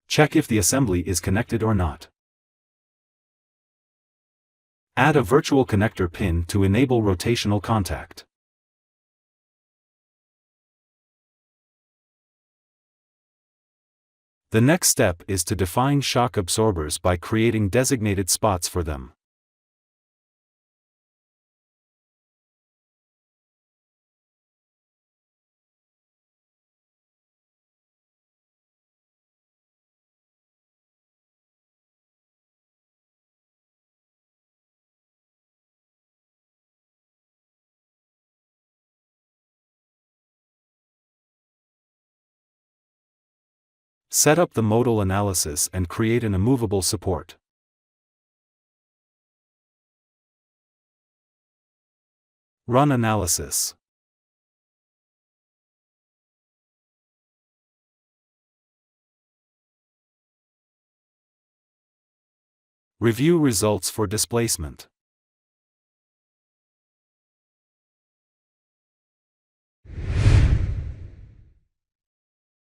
Check if the assembly is connected or not. Add a virtual connector pin to enable rotational contact. The next step is to define shock absorbers by creating designated spots for them. Set up the modal analysis and create an immovable support. Run analysis. Review results for displacement.